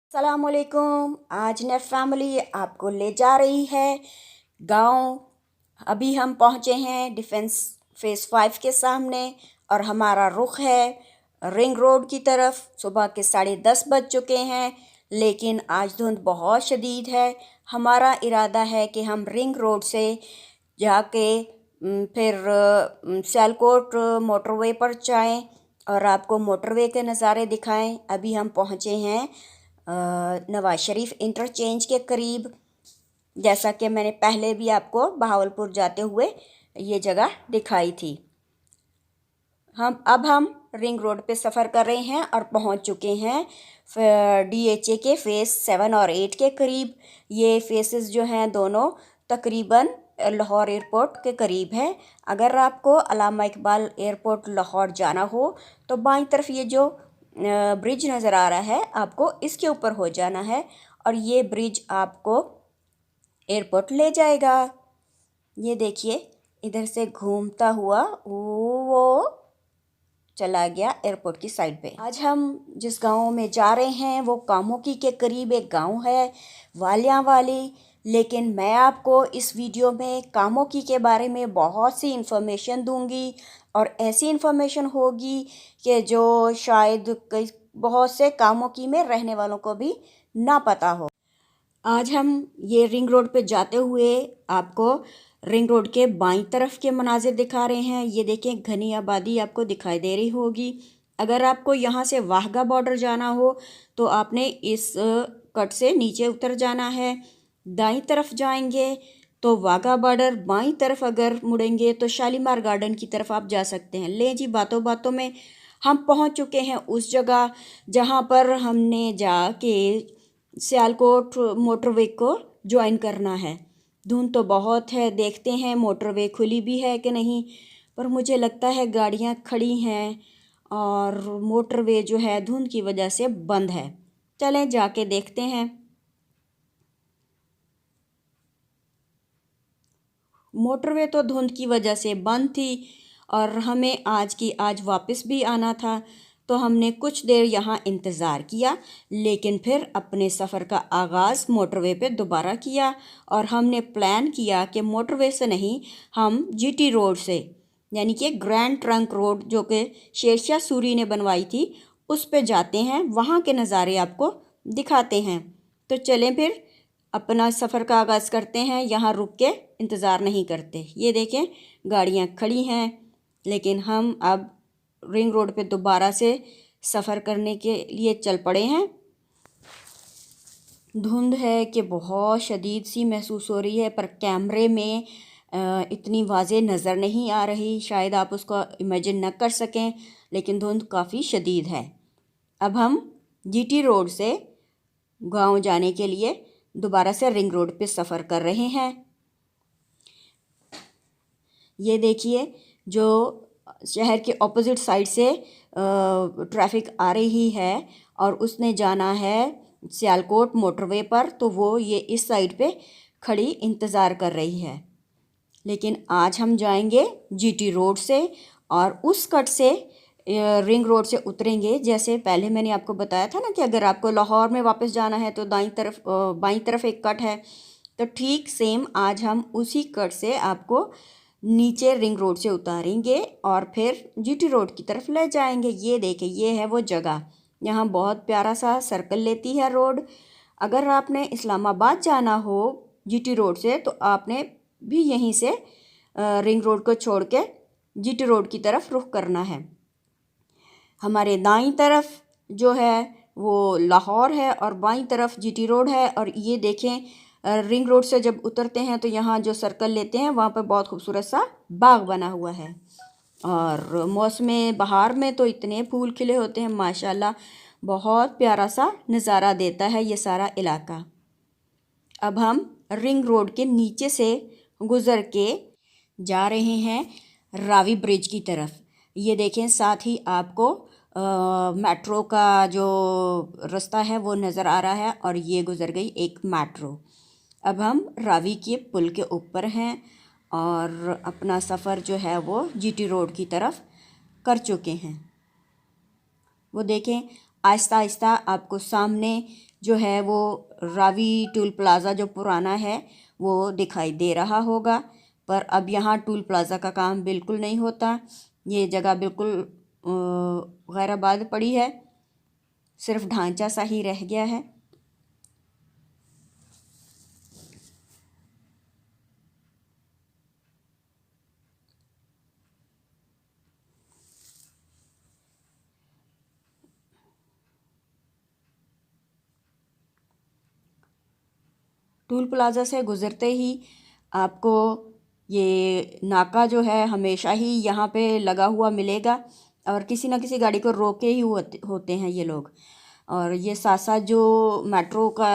अस्सलामुअलैकुम। आज नेफ फैमिली आपको ले जा रही है गांव। अभी हम पहुंचे हैं डिफेंस फेज़ 5 के सामने और हमारा रुख है रिंग रोड की तरफ। सुबह के 10:30 बज चुके हैं, लेकिन आज धुंध बहुत शदीद है। हमारा इरादा है कि हम रिंग रोड से जाके फिर सियालकोट मोटरवे पर जाएं और आपको मोटरवे के नज़ारे दिखाएं। अभी हम पहुंचे हैं नवाज शरीफ इंटरचेंज के करीब। जैसा कि मैंने पहले भी आपको बहावलपुर जाते हुए ये जगह दिखाई थी। हम रिंग रोड पे सफ़र कर रहे हैं और पहुंच चुके हैं DHA के फ़ेज़ 7 और 8 के करीब। ये फेसेस जो हैं दोनों तकरीबन लाहौर एयरपोर्ट के करीब है। अगर आपको अल्लामा इकबाल एयरपोर्ट लाहौर जाना हो तो बाईं तरफ ये जो ब्रिज नज़र आ रहा है, आपको इसके ऊपर हो जाना है और ये ब्रिज आपको एयरपोर्ट ले जाएगा। ये देखिए, इधर से घूमता हुआ वो चला गया एयरपोर्ट की साइड पे। आज हम जिस गांव में जा रहे हैं वो कामोकी के करीब एक गांव है, वालियां वाली। लेकिन मैं आपको इस वीडियो में कामोकी के बारे में बहुत सी इन्फॉर्मेशन दूंगी और ऐसी इन्फॉर्मेशन होगी कि जो शायद कई बहुत से कामोकी में रहने वालों को भी ना पता हो। आज हम ये रिंग रोड पे जाते हुए आपको रिंग रोड के बाईं तरफ के मनाजिर दिखा रहे हैं। ये देखें, घनी आबादी आपको दिखाई दे रही होगी। अगर आपको यहाँ से वाहगा बॉर्डर जाना हो तो आपने इस कट से नीचे उतर जाना है। दाईं तरफ जाएंगे तो वाघा बॉर्डर, बाईं तरफ अगर मुड़ेंगे तो शालीमार गार्डन की तरफ आप जा सकते हैं। ले जी, बातों बातों में हम पहुँच चुके हैं उस जगह जहाँ पर हमने जाके सियालकोट मोटरवे को ज्वाइन करना है। धुंध तो बहुत है, देखते हैं मोटरवे खुली भी है कि नहीं, पर मुझे लगता है गाड़ियाँ खड़ी हैं और मोटरवे जो है धुंध की वजह से बंद है। चलें जाके देखते हैं। मोटरवे तो धुंध की वजह से बंद थी और हमें आज वापस भी आना था, तो हमने कुछ देर यहाँ इंतज़ार किया, लेकिन फिर अपने सफ़र का आगाज़ मोटरवे पे दोबारा किया और हमने प्लान किया कि मोटरवे से नहीं, हम GT रोड से, यानी कि ग्रैंड ट्रंक रोड जो कि शेरशाह सूरी ने बनवाई थी, उस पे जाते हैं। वहाँ के नज़ारे आपको दिखाते हैं। तो चलें फिर अपना सफ़र का आगाज़ करते हैं, यहाँ रुक के इंतज़ार नहीं करते। ये देखें, गाड़ियाँ खड़ी हैं, लेकिन हम अब रिंग रोड पे दोबारा से सफ़र करने के लिए चल पड़े हैं। धुंध है कि बहुत शदीद सी महसूस हो रही है, पर कैमरे में इतनी वाज़े नज़र नहीं आ रही। शायद आप उसको इमेजिन न कर सकें, लेकिन धुंध काफ़ी शदीद है। अब हम GT रोड से गांव जाने के लिए दोबारा से रिंग रोड पे सफ़र कर रहे हैं। ये देखिए, जो शहर के ऑपोजिट साइड से ट्रैफिक आ रही है और उसने जाना है सियालकोट मोटरवे पर, तो वो ये इस साइड पे खड़ी इंतज़ार कर रही है। लेकिन आज हम जाएंगे GT रोड से और उस कट से रिंग रोड से उतरेंगे। जैसे पहले मैंने आपको बताया था ना कि अगर आपको लाहौर में वापस जाना है तो बाईं तरफ एक कट है, तो ठीक सेम आज हम उसी कट से आपको नीचे रिंग रोड से उतारेंगे और फिर GT रोड की तरफ ले जाएंगे। ये देखिए, ये है वो जगह। यहाँ बहुत प्यारा सा सर्कल लेती है रोड। अगर आपने इस्लामाबाद जाना हो GT रोड से तो आपने भी यहीं से रिंग रोड को छोड़ के GT रोड की तरफ रुख करना है। हमारे दाईं तरफ जो है वो लाहौर है और बाईं तरफ GT रोड है। और ये देखें, रिंग रोड से जब उतरते हैं तो यहाँ जो सर्कल लेते हैं वहाँ पर बहुत खूबसूरत सा बाग बना हुआ है और मौसम बहार में तो इतने फूल खिले होते हैं माशाल्लाह। बहुत प्यारा सा नज़ारा देता है ये सारा इलाका। अब हम रिंग रोड के नीचे से गुज़र के जा रहे हैं रावी ब्रिज की तरफ। ये देखें, साथ ही आपको मेट्रो का जो रास्ता है वो नज़र आ रहा है और ये गुज़र गई एक मेट्रो। अब हम रावी के पुल के ऊपर हैं और अपना सफ़र जो है वो GT रोड की तरफ कर चुके हैं। वो देखें, आहिस्ता आहिस्ता आपको सामने जो है वो रावी टोल प्लाज़ा जो पुराना है वो दिखाई दे रहा होगा, पर अब यहाँ टोल प्लाज़ा का काम बिल्कुल नहीं होता। ये जगह बिल्कुल गैर आबाद पड़ी है, सिर्फ ढांचा सा ही रह गया है। टोल प्लाज़ा से गुज़रते ही आपको ये नाका जो है हमेशा ही यहाँ पे लगा हुआ मिलेगा, और किसी ना किसी गाड़ी को रोके ही होते हैं ये लोग। और ये साथ साथ जो मेट्रो का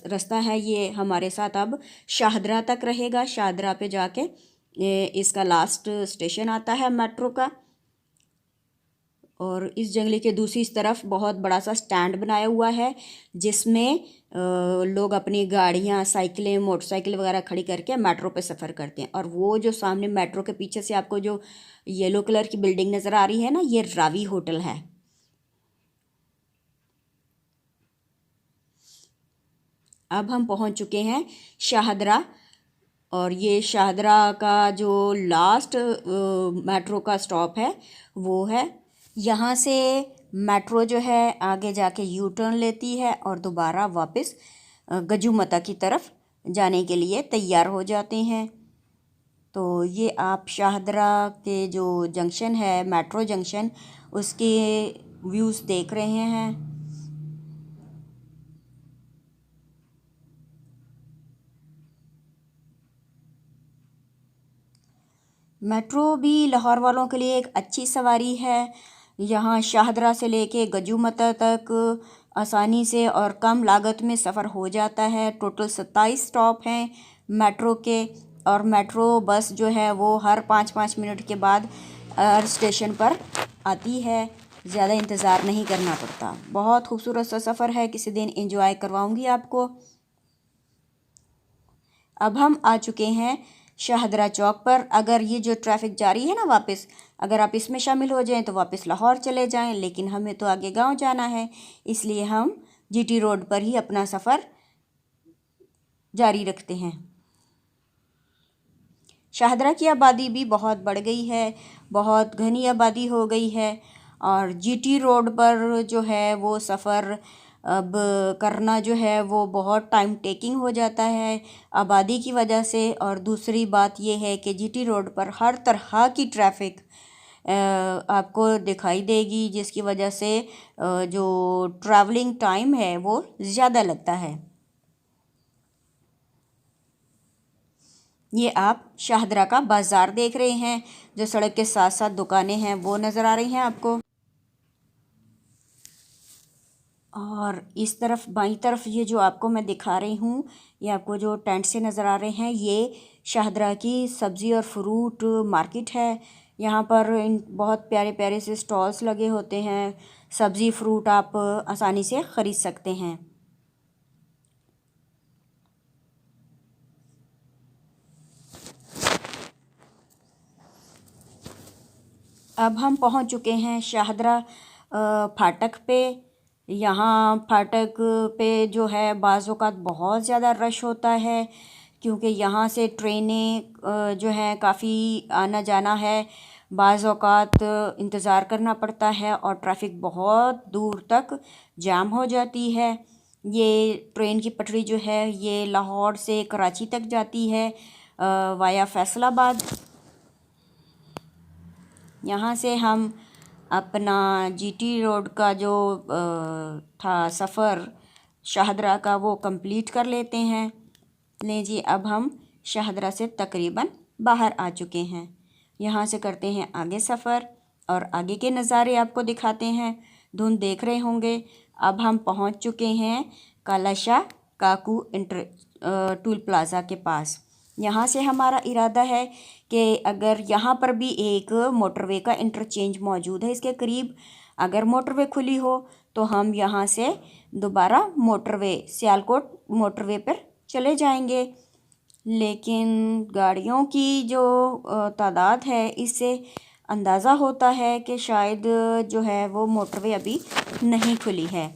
रास्ता है ये हमारे साथ अब शाहदरा तक रहेगा। शाहदरा पे जाके इसका लास्ट स्टेशन आता है मेट्रो का। और इस जंगले के दूसरी तरफ बहुत बड़ा सा स्टैंड बनाया हुआ है, जिसमें लोग अपनी गाड़ियाँ, साइकिलें, मोटरसाइकिल वगैरह खड़ी करके मेट्रो पे सफ़र करते हैं। और वो जो सामने मेट्रो के पीछे से आपको जो येलो कलर की बिल्डिंग नज़र आ रही है ना, ये रावी होटल है। अब हम पहुंच चुके हैं शाहदरा, और ये शाहदरा का जो लास्ट मेट्रो का स्टॉप है वो है। यहाँ से मेट्रो जो है आगे जाके यू टर्न लेती है और दोबारा वापस गजुमता की तरफ जाने के लिए तैयार हो जाते हैं। तो ये आप शाहदरा के जो जंक्शन है, मेट्रो जंक्शन, उसके व्यूज़ देख रहे हैं। मेट्रो भी लाहौर वालों के लिए एक अच्छी सवारी है। यहाँ शाहदरा से लेके गजुमता तक आसानी से और कम लागत में सफ़र हो जाता है। टोटल 27 स्टॉप हैं मेट्रो के, और मेट्रो बस जो है वो हर 5-5 मिनट के बाद हर स्टेशन पर आती है। ज़्यादा इंतज़ार नहीं करना पड़ता। बहुत खूबसूरत सा सफ़र है, किसी दिन एंजॉय करवाऊँगी आपको। अब हम आ चुके हैं शाहदरा चौक पर। अगर ये जो ट्रैफिक जारी है ना वापस, अगर आप इसमें शामिल हो जाएं तो वापस लाहौर चले जाएं, लेकिन हमें तो आगे गांव जाना है, इसलिए हम जीटी रोड पर ही अपना सफ़र जारी रखते हैं। शाहदरा की आबादी भी बहुत बढ़ गई है, बहुत घनी आबादी हो गई है, और जीटी रोड पर जो है वो सफ़र अब करना जो है वो बहुत टाइम टेकिंग हो जाता है आबादी की वजह से। और दूसरी बात ये है कि जीटी रोड पर हर तरह की ट्रैफिक आपको दिखाई देगी, जिसकी वजह से जो ट्रैवलिंग टाइम है वो ज़्यादा लगता है। ये आप शाहदरा का बाज़ार देख रहे हैं, जो सड़क के साथ साथ दुकानें हैं वो नज़र आ रही हैं आपको। और इस तरफ बाईं तरफ ये जो आपको मैं दिखा रही हूँ, ये आपको जो टेंट से नज़र आ रहे हैं, ये शाहदरा की सब्ज़ी और फ्रूट मार्केट है। यहाँ पर इन बहुत प्यारे प्यारे से स्टॉल्स लगे होते हैं, सब्ज़ी फ्रूट आप आसानी से ख़रीद सकते हैं। अब हम पहुँच चुके हैं शाहदरा फाटक पे। यहाँ फाटक पे जो है बाज़ औक़ात बहुत ज़्यादा रश होता है, क्योंकि यहाँ से ट्रेनें जो हैं काफ़ी आना जाना है। बाज़ औक़ात इंतज़ार करना पड़ता है और ट्रैफिक बहुत दूर तक जाम हो जाती है। ये ट्रेन की पटरी जो है ये लाहौर से कराची तक जाती है वाया फैसलाबाद। यहाँ से हम अपना जीटी रोड का जो था सफ़र शाहदरा का वो कंप्लीट कर लेते हैं। लें जी, अब हम शाहदरा से तकरीबन बाहर आ चुके हैं। यहाँ से करते हैं आगे सफ़र और आगे के नज़ारे आपको दिखाते हैं। धुंध देख रहे होंगे। अब हम पहुँच चुके हैं कालाशाह काकू टोल प्लाज़ा के पास। यहाँ से हमारा इरादा है कि अगर यहाँ पर भी एक मोटरवे का इंटरचेंज मौजूद है इसके करीब, अगर मोटरवे खुली हो तो हम यहाँ से दोबारा मोटरवे सियालकोट मोटरवे पर चले जाएंगे। लेकिन गाड़ियों की जो तादाद है, इससे अंदाज़ा होता है कि शायद जो है वो मोटरवे अभी नहीं खुली है।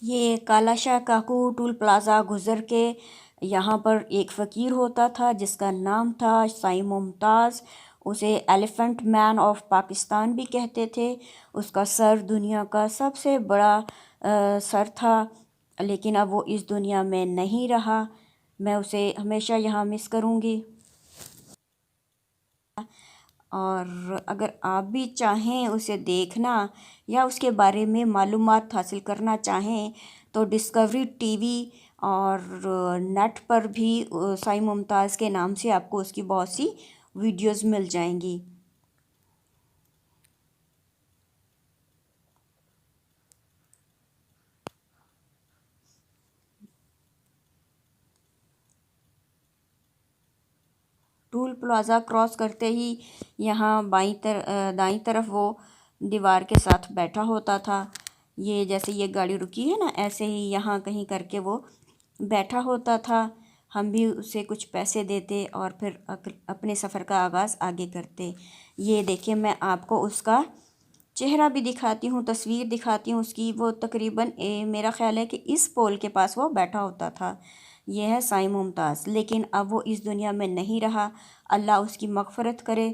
ये काला शाह काकू टूल प्लाज़ा गुज़र के यहाँ पर एक फ़कीर होता था जिसका नाम था साईं मुमताज़। उसे एलिफेंट मैन ऑफ पाकिस्तान भी कहते थे। उसका सर दुनिया का सबसे बड़ा सर था, लेकिन अब वो इस दुनिया में नहीं रहा। मैं उसे हमेशा यहाँ मिस करूँगी। और अगर आप भी चाहें उसे देखना या उसके बारे में मालूमात हासिल करना चाहें तो डिस्कवरी टीवी और नेट पर भी साईं मुमताज़ के नाम से आपको उसकी बहुत सी वीडियोस मिल जाएंगी। टूल प्लाज़ा क्रॉस करते ही यहाँ दाईं तरफ वो दीवार के साथ बैठा होता था। ये जैसे ये गाड़ी रुकी है ना, ऐसे ही यहाँ कहीं करके वो बैठा होता था। हम भी उसे कुछ पैसे देते और फिर अपने सफ़र का आगाज़ आगे करते। ये देखिए, मैं आपको उसका चेहरा भी दिखाती हूँ, तस्वीर दिखाती हूँ उसकी। वो तकरीबन मेरा ख़्याल है कि इस पोल के पास वो बैठा होता था। ये है साईं मुमताज़, लेकिन अब वो इस दुनिया में नहीं रहा। अल्लाह उसकी मग़फ़िरत करे।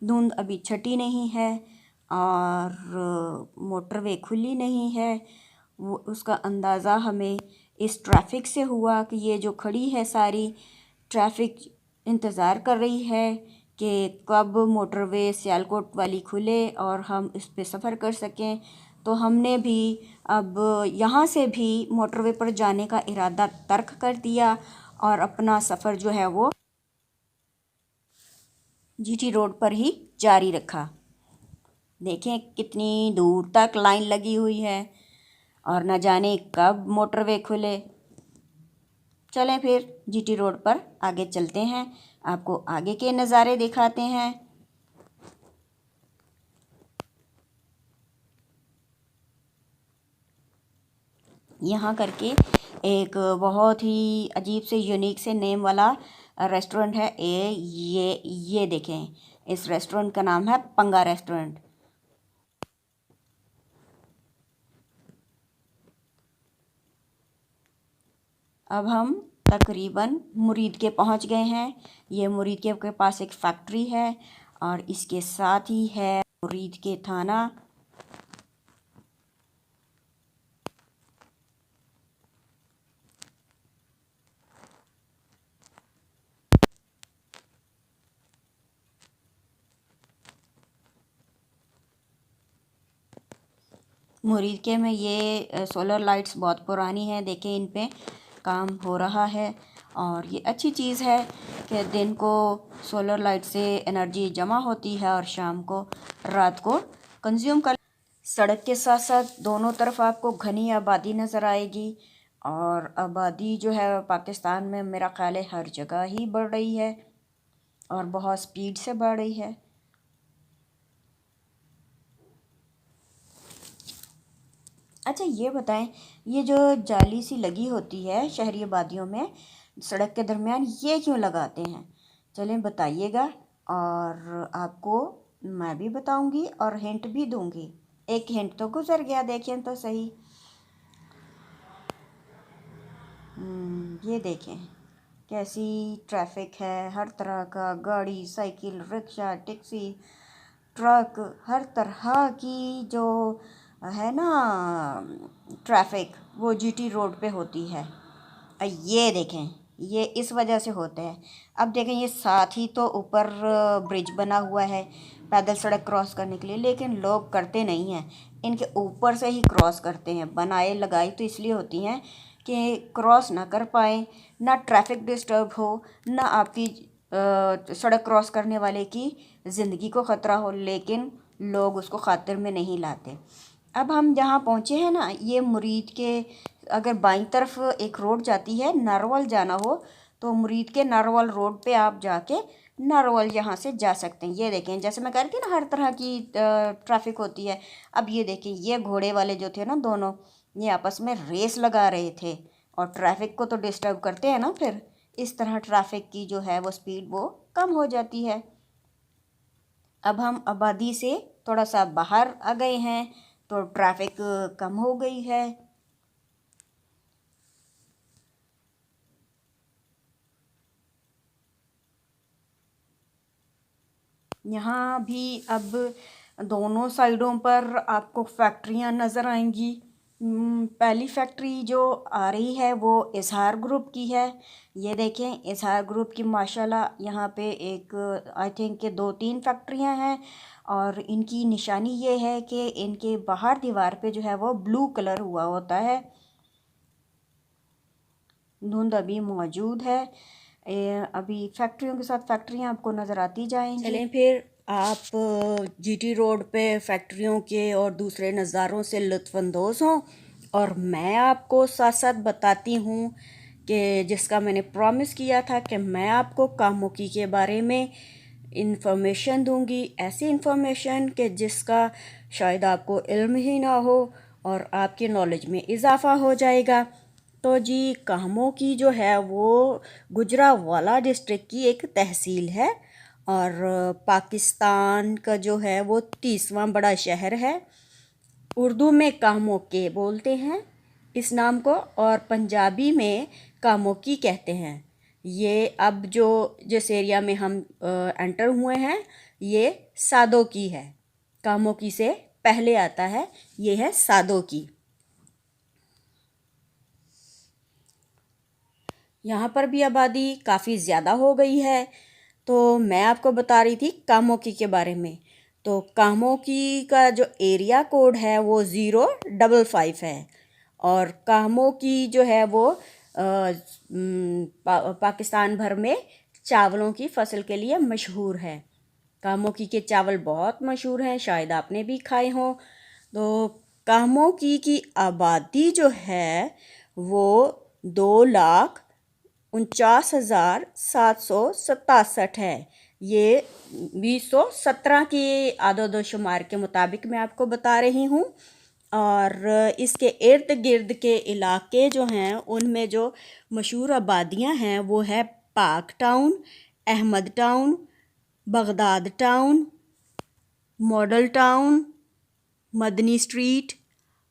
धुंध अभी छटी नहीं है और मोटरवे खुली नहीं है। वो उसका अंदाज़ा हमें इस ट्रैफिक से हुआ कि ये जो खड़ी है सारी ट्रैफिक इंतज़ार कर रही है कि कब मोटरवे सियालकोट वाली खुले और हम इस पे सफ़र कर सकें। तो हमने भी अब यहाँ से भी मोटरवे पर जाने का इरादा तर्क कर दिया और अपना सफ़र जो है वो जीटी रोड पर ही जारी रखा। देखें कितनी दूर तक लाइन लगी हुई है और न जाने कब मोटरवे खुले। चलें फिर जीटी रोड पर आगे चलते हैं, आपको आगे के नज़ारे दिखाते हैं। यहाँ करके एक बहुत ही अजीब से यूनिक से नेम वाला रेस्टोरेंट है। ये देखें, इस रेस्टोरेंट का नाम है पंगा रेस्टोरेंट। अब हम तकरीबन मुरीद के पहुंच गए हैं। ये मुरीद के पास एक फैक्ट्री है और इसके साथ ही है मुरीद के थाना। मुरीद के में ये सोलर लाइट्स बहुत पुरानी हैं। देखें इन पे काम हो रहा है और ये अच्छी चीज़ है कि दिन को सोलर लाइट से एनर्जी जमा होती है और शाम को रात को कंज्यूम कर। सड़क के साथ साथ दोनों तरफ आपको घनी आबादी नज़र आएगी और आबादी जो है पाकिस्तान में मेरा ख़्याल है हर जगह ही बढ़ रही है और बहुत स्पीड से बढ़ रही है। अच्छा ये बताएं, ये जो जाली सी लगी होती है शहरी आबादियों में सड़क के दरमियान, ये क्यों लगाते हैं? चलें बताइएगा और आपको मैं भी बताऊंगी और हिंट भी दूंगी। एक हिंट तो गुजर गया, देखिए तो सही। ये देखें कैसी ट्रैफिक है, हर तरह का गाड़ी, साइकिल, रिक्शा, टैक्सी, ट्रक, हर तरह की जो है ना ट्रैफिक, वो जीटी रोड पे होती है। ये देखें, ये इस वजह से होते हैं। अब देखें ये साथ ही तो ऊपर ब्रिज बना हुआ है पैदल सड़क क्रॉस करने के लिए, लेकिन लोग करते नहीं हैं, इनके ऊपर से ही क्रॉस करते हैं। बनाए लगाई तो इसलिए होती हैं कि क्रॉस ना कर पाए, ना ट्रैफिक डिस्टर्ब हो, ना आपकी सड़क क्रॉस करने वाले की ज़िंदगी को ख़तरा हो, लेकिन लोग उसको खातिर में नहीं लाते। अब हम जहाँ पहुँचे हैं ना, ये मुरीद के अगर बाईं तरफ एक रोड जाती है, नारोवाल जाना हो तो मुरीद के नारोवाल रोड पे आप जाके नारोवाल यहाँ से जा सकते हैं। ये देखें जैसे मैं कह रही थी ना हर तरह की ट्रैफिक होती है। अब ये देखें, ये घोड़े वाले जो थे ना दोनों, ये आपस में रेस लगा रहे थे और ट्रैफिक को तो डिस्टर्ब करते हैं ना। फिर इस तरह ट्रैफिक की जो है वो स्पीड वो कम हो जाती है। अब हम आबादी से थोड़ा सा बाहर आ गए हैं तो ट्रैफिक कम हो गई है। यहाँ भी अब दोनों साइडों पर आपको फैक्ट्रियाँ नज़र आएंगी। पहली फैक्ट्री जो आ रही है वो इजहार ग्रुप की है। ये देखें, इजहार ग्रुप की माशाल्लाह यहाँ पे एक आई थिंक के 2-3 फैक्ट्रियाँ हैं, और इनकी निशानी ये है कि इनके बाहर दीवार पे जो है वो ब्लू कलर हुआ होता है। धुंध अभी मौजूद है। अभी फैक्ट्रियों के साथ फैक्ट्रियाँ आपको नज़र आती जाएंगी। चलें फिर आप जीटी रोड पे फैक्ट्रियों के और दूसरे नज़ारों से लुत्फ़अंदोज़ हों, और मैं आपको साथ साथ बताती हूँ कि जिसका मैंने प्रॉमिस किया था कि मैं आपको कामोकी के बारे में इंफॉर्मेशन दूंगी, ऐसी इंफॉर्मेशन कि जिसका शायद आपको इल्म ही ना हो और आपकी नॉलेज में इजाफ़ा हो जाएगा। तो जी, कामोकी जो है वो गुजरांवाला डिस्ट्रिक्ट की एक तहसील है, और पाकिस्तान का जो है वो 30वां बड़ा शहर है। उर्दू में कामोके बोलते हैं इस नाम को, और पंजाबी में कामोकी कहते हैं। ये अब जो जिस एरिया में हम एंटर हुए हैं ये सादोकी है। कामोकी से पहले आता है, ये है सादोकी। यहाँ पर भी आबादी काफ़ी ज़्यादा हो गई है। तो मैं आपको बता रही थी कामोकी के बारे में। तो कामोकी का जो एरिया कोड है वो 055 है, और कामोकी जो है वो पाकिस्तान भर में चावलों की फसल के लिए मशहूर है। कामोकी के चावल बहुत मशहूर हैं, शायद आपने भी खाए हों। तो कामोकी की आबादी जो है वो 2,49,767 है। ये 2017 के आदो शुमार के मुताबिक मैं आपको बता रही हूँ। और इसके इर्द गिर्द के इलाके जो हैं उनमें जो मशहूर आबादियाँ हैं वो है Pak town, Ahmad town, Baghdad town, model town, Madni street,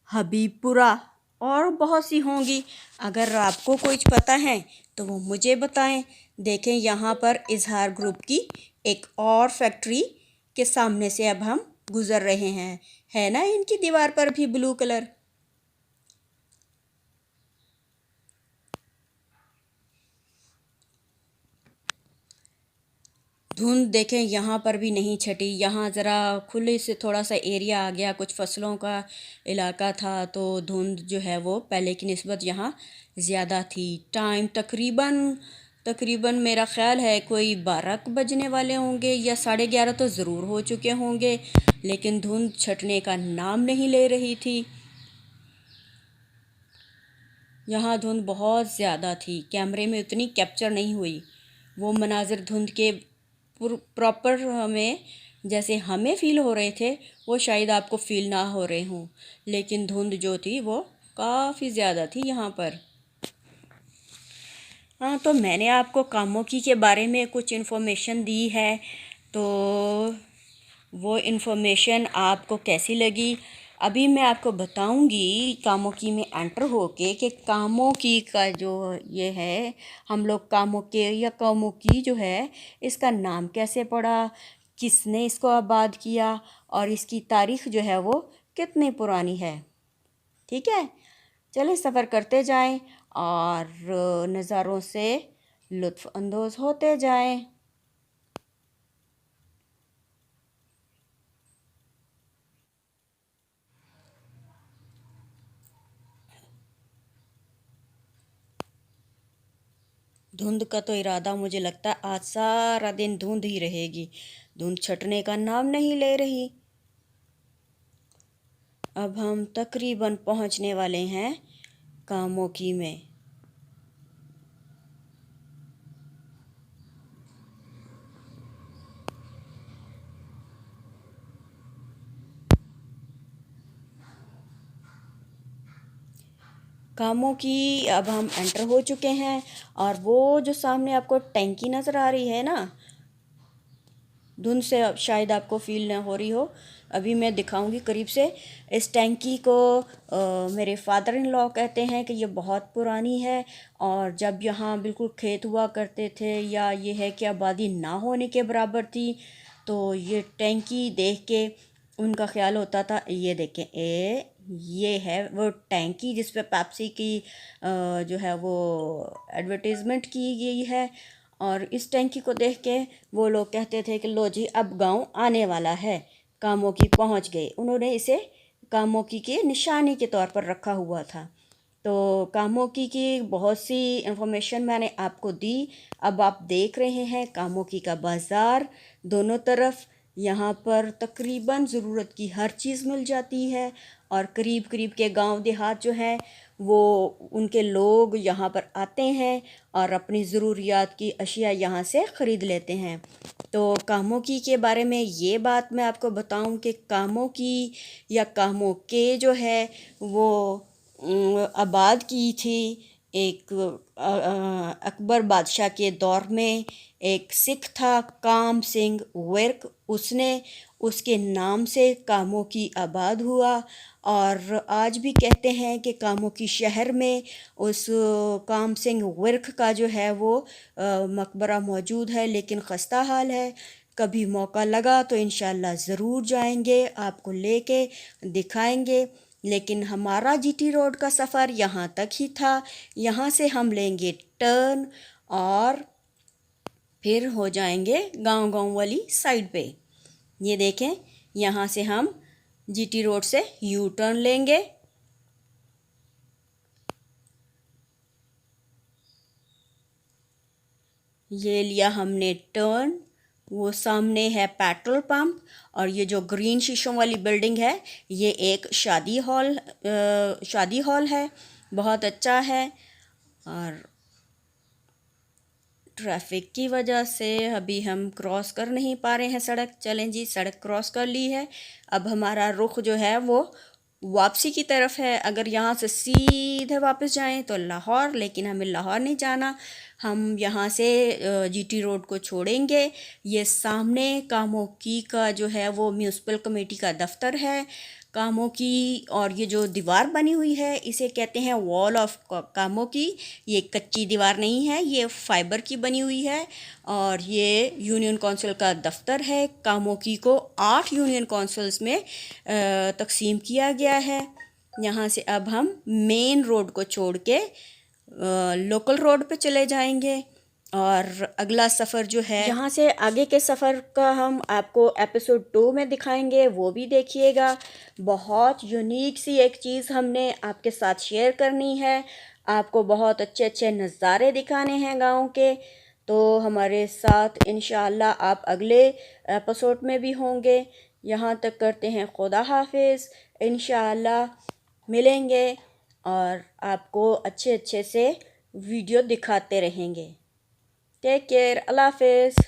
Habibpura, और बहुत सी होंगी। अगर आपको कुछ पता है तो वो मुझे बताएं। देखें, यहाँ पर इजहार ग्रुप की एक और फैक्ट्री के सामने से अब हम गुज़र रहे हैं। है ना इनकी दीवार पर भी ब्लू कलर। धुंध देखें यहाँ पर भी नहीं छटी। यहाँ ज़रा खुले से थोड़ा सा एरिया आ गया, कुछ फसलों का इलाका था, तो धुंध जो है वो पहले की निस्बत यहाँ ज़्यादा थी। टाइम तकरीबन तकरीबन मेरा ख़्याल है कोई 12 बजने वाले होंगे, या 11:30 तो ज़रूर हो चुके होंगे, लेकिन धुंध छटने का नाम नहीं ले रही थी। यहाँ धुंध बहुत ज़्यादा थी, कैमरे में उतनी कैप्चर नहीं हुई। वो मनाजिर धुंध के प्रॉपर हमें जैसे हमें फ़ील हो रहे थे वो शायद आपको फ़ील ना हो रहे हों, लेकिन धुंध जो थी वो काफ़ी ज़्यादा थी यहाँ पर। हाँ, तो मैंने आपको कामोकी के बारे में कुछ इन्फॉर्मेशन दी है, तो वो इन्फॉर्मेशन आपको कैसी लगी अभी मैं आपको बताऊंगी कामोकी में एंटर होके कि कामोकी का जो ये है, हम लोग कामोके या कामोकी जो है इसका नाम कैसे पड़ा, किसने इसको आबाद किया, और इसकी तारीख़ जो है वो कितनी पुरानी है। ठीक है, चलिए सफ़र करते जाएं और नज़ारों से लुत्फ़ अंदोज़ होते जाएं। धुंध का तो इरादा मुझे लगता है आज सारा दिन धुंध ही रहेगी। धुंध छटने का नाम नहीं ले रही। अब हम तकरीबन पहुंचने वाले हैं कामोकी में। कामोकी अब हम एंटर हो चुके हैं, और वो जो सामने आपको टैंकी नज़र आ रही है ना, धुंध से शायद आपको फील ना हो रही हो, अभी मैं दिखाऊंगी करीब से। इस टैंकी को मेरे फादर इन लॉ कहते हैं कि ये बहुत पुरानी है, और जब यहाँ बिल्कुल खेत हुआ करते थे, या ये है कि आबादी ना होने के बराबर थी, तो ये टैंकी देख के उनका ख्याल होता था, ये देखें ये है वो टैंकी जिस पे पेप्सी की जो है वो एडवर्टीज़मेंट की गई है। और इस टैंकी को देख के वो लोग कहते थे कि लो जी अब गांव आने वाला है, कामोकी पहुंच गए। उन्होंने इसे कामोकी के निशानी के तौर पर रखा हुआ था। तो कामोकी की बहुत सी इंफॉर्मेशन मैंने आपको दी। अब आप देख रहे हैं कामोकी का बाज़ार, दोनों तरफ यहाँ पर तकरीबन ज़रूरत की हर चीज़ मिल जाती है। और करीब करीब के गांव देहात जो हैं वो उनके लोग यहाँ पर आते हैं और अपनी ज़रूरियात की अशिया यहाँ से ख़रीद लेते हैं। तो कामोकी के बारे में ये बात मैं आपको बताऊं कि कामोकी या कामोके जो है वो आबाद की थी एक अकबर बादशाह के दौर में। एक सिख था काम सिंह विर्क, उसने उसके नाम से कामोकी आबाद हुआ। और आज भी कहते हैं कि कामोकी शहर में उस काम सिंह विर्क का जो है वो मकबरा मौजूद है, लेकिन खस्ता हाल है। कभी मौका लगा तो इंशाल्लाह ज़रूर जाएंगे, आपको लेके दिखाएंगे। लेकिन हमारा जीटी रोड का सफ़र यहाँ तक ही था। यहाँ से हम लेंगे टर्न और फिर हो जाएंगे गांव वाली साइड पे। ये देखें, यहाँ से हम जीटी रोड से यू टर्न लेंगे। ये लिया हमने टर्न, वो सामने है पेट्रोल पंप। और ये जो ग्रीन शीशों वाली बिल्डिंग है ये एक शादी हॉल है, बहुत अच्छा है। और ट्रैफिक की वजह से अभी हम क्रॉस कर नहीं पा रहे हैं सड़क। चलें जी, सड़क क्रॉस कर ली है। अब हमारा रुख जो है वो वापसी की तरफ है। अगर यहाँ से सीधे वापस जाएं तो लाहौर, लेकिन हमें लाहौर नहीं जाना। हम यहाँ से जीटी रोड को छोड़ेंगे। ये सामने कामोकी का जो है वो म्यूनसिपल कमेटी का दफ्तर है कामोकी। और ये जो दीवार बनी हुई है इसे कहते हैं वॉल ऑफ कामोकी। ये कच्ची दीवार नहीं है, ये फाइबर की बनी हुई है। और ये यूनियन काउंसिल का दफ्तर है। कामोकी को 8 यूनियन काउंसिल्स में तकसीम किया गया है। यहाँ से अब हम मेन रोड को छोड़ के लोकल रोड पे चले जाएंगे। और अगला सफ़र जो है, यहाँ से आगे के सफ़र का हम आपको एपिसोड 2 में दिखाएंगे, वो भी देखिएगा। बहुत यूनिक सी एक चीज़ हमने आपके साथ शेयर करनी है। आपको बहुत अच्छे अच्छे नज़ारे दिखाने हैं गाँव के। तो हमारे साथ इंशाअल्लाह आप अगले एपिसोड में भी होंगे। यहाँ तक करते हैं खुदा हाफिज़। इंशाअल्लाह मिलेंगे और आपको अच्छे अच्छे से वीडियो दिखाते रहेंगे। टेक केयर, अल्लाह हाफिज़।